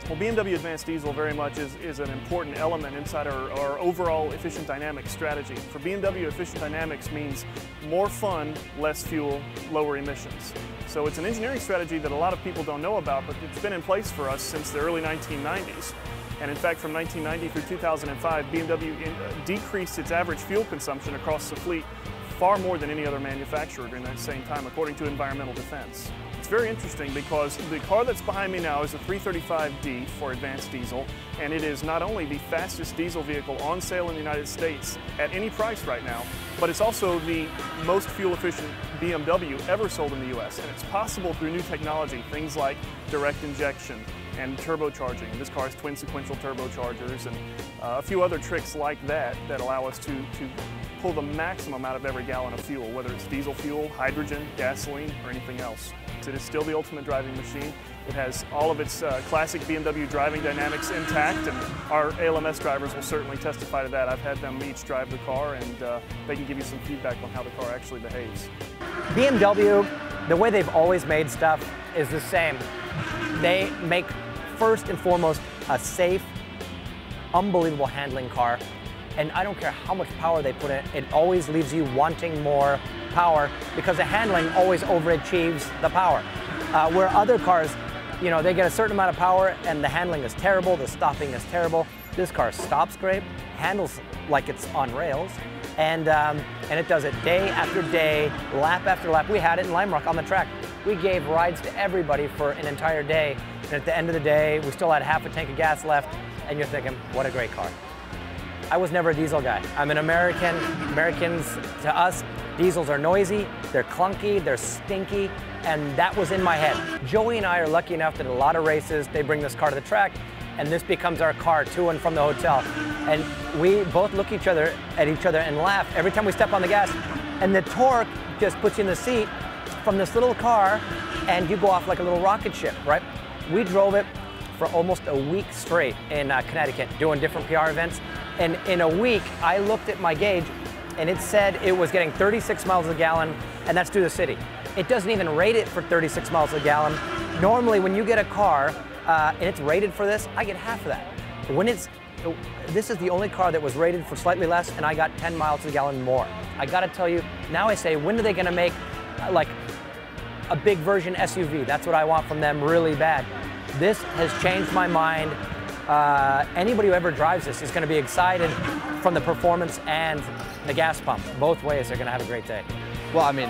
Well, BMW Advanced Diesel very much is an important element inside our overall efficient dynamics strategy. For BMW, Efficient Dynamics means more fun, less fuel, lower emissions. So it's an engineering strategy that a lot of people don't know about, but it's been in place for us since the early 1990s. And in fact, from 1990 through 2005, BMW decreased its average fuel consumption across the fleet far more than any other manufacturer during that same time, according to Environmental Defense. It's very interesting because the car that's behind me now is a 335D for Advanced Diesel, and it is not only the fastest diesel vehicle on sale in the United States at any price right now, but it's also the most fuel-efficient BMW ever sold in the US, and it's possible through new technology, things like direct injection and turbocharging. This car has twin sequential turbochargers and a few other tricks like that that allow us to pull the maximum out of every gallon of fuel, whether it's diesel fuel, hydrogen, gasoline, or anything else. It is still the ultimate driving machine. It has all of its classic BMW driving dynamics intact, and our ALMS drivers will certainly testify to that. I've had them each drive the car, and they can give you some feedback on how the car actually behaves. BMW, the way they've always made stuff is the same. They make, first and foremost, a safe, unbelievable handling car. And I don't care how much power they put in, it always leaves you wanting more power because the handling always overachieves the power. Where other cars, you know, they get a certain amount of power and the handling is terrible, the stopping is terrible. This car stops great, handles like it's on rails, and it does it day after day, lap after lap. We had it in Lime Rock on the track. We gave rides to everybody for an entire day, and at the end of the day, we still had half a tank of gas left, and you're thinking, what a great car. I was never a diesel guy. I'm an American. Americans, to us, diesels are noisy, they're clunky, they're stinky, and that was in my head. Joey and I are lucky enough that a lot of races, they bring this car to the track, and this becomes our car to and from the hotel. And we both look at each other and laugh every time we step on the gas. And the torque just puts you in the seat from this little car, and you go off like a little rocket ship, right? We drove it for almost a week straight in Connecticut, doing different PR events. And in a week, I looked at my gauge, and it said it was getting 36 miles a gallon, and that's through the city. It doesn't even rate it for 36 miles a gallon. Normally, when you get a car, and it's rated for this, I get half of that. This is the only car that was rated for slightly less, and I got 10 miles a gallon more. I gotta tell you, now I say, when are they gonna make like a big version SUV? That's what I want from them really bad. This has changed my mind. Anybody who ever drives this is gonna be excited from the performance and the gas pump. Both ways, they're gonna have a great day. Well, I mean,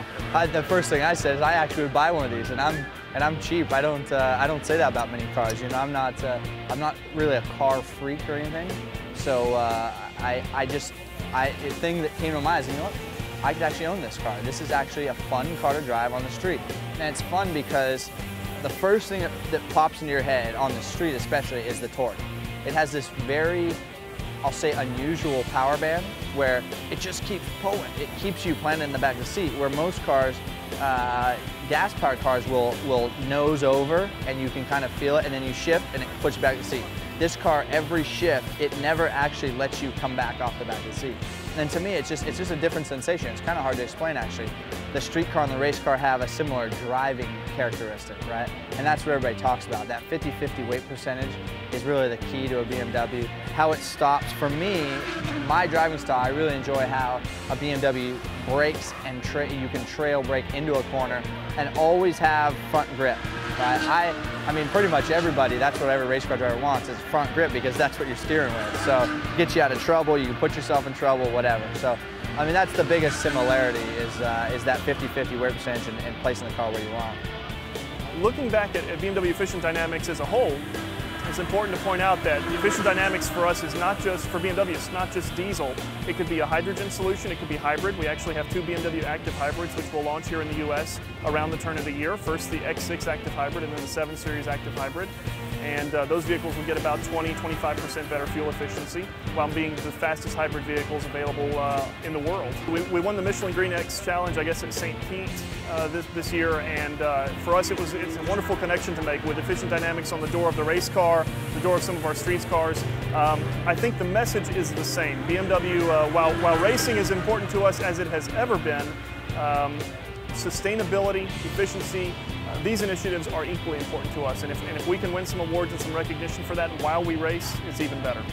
the first thing I said is I actually would buy one of these, and I'm cheap. I don't say that about many cars. You know, I'm not really a car freak or anything. So the thing that came to mind is, you know what? I could actually own this car. This is actually a fun car to drive on the street, and it's fun because the first thing that pops into your head on the street, especially, is the torque. It has this very, I'll say, unusual power band where it just keeps pulling. It keeps you planted in the back of the seat, where most cars, gas-powered cars will nose over and you can kind of feel it, and then you shift and it puts you back to the seat. This car, every shift, it never actually lets you come back off the back of the seat. And to me, it's just a different sensation. It's kind of hard to explain, actually. The street car and the race car have a similar driving characteristic, right? And that's what everybody talks about. That 50-50 weight percentage is really the key to a BMW. How it stops, for me, my driving style, I really enjoy how a BMW brakes and you can trail brake into a corner and always have front grip, right? I mean, pretty much everybody, that's what every race car driver wants, is front grip, because that's what you're steering with. So get you out of trouble, you can put yourself in trouble, whatever. So, I mean, that's the biggest similarity is that 50-50 weight percentage and placing the car where you want. Looking back at BMW Efficient Dynamics as a whole, it's important to point out that the Efficient Dynamics for us is not just, for BMW, it's not just diesel. It could be a hydrogen solution, it could be hybrid. We actually have two BMW active hybrids which will launch here in the US around the turn of the year. First the X6 active hybrid and then the 7 Series active hybrid. And those vehicles will get about 20–25% better fuel efficiency while being the fastest hybrid vehicles available in the world. We won the Michelin Green X Challenge, I guess, at St. Pete this year, and for us it's a wonderful connection to make with Efficient Dynamics on the door of the race car, the door of some of our streets cars. I think the message is the same. BMW, while racing is important to us as it has ever been, sustainability, efficiency, these initiatives are equally important to us. And if we can win some awards and some recognition for that while we race, it's even better.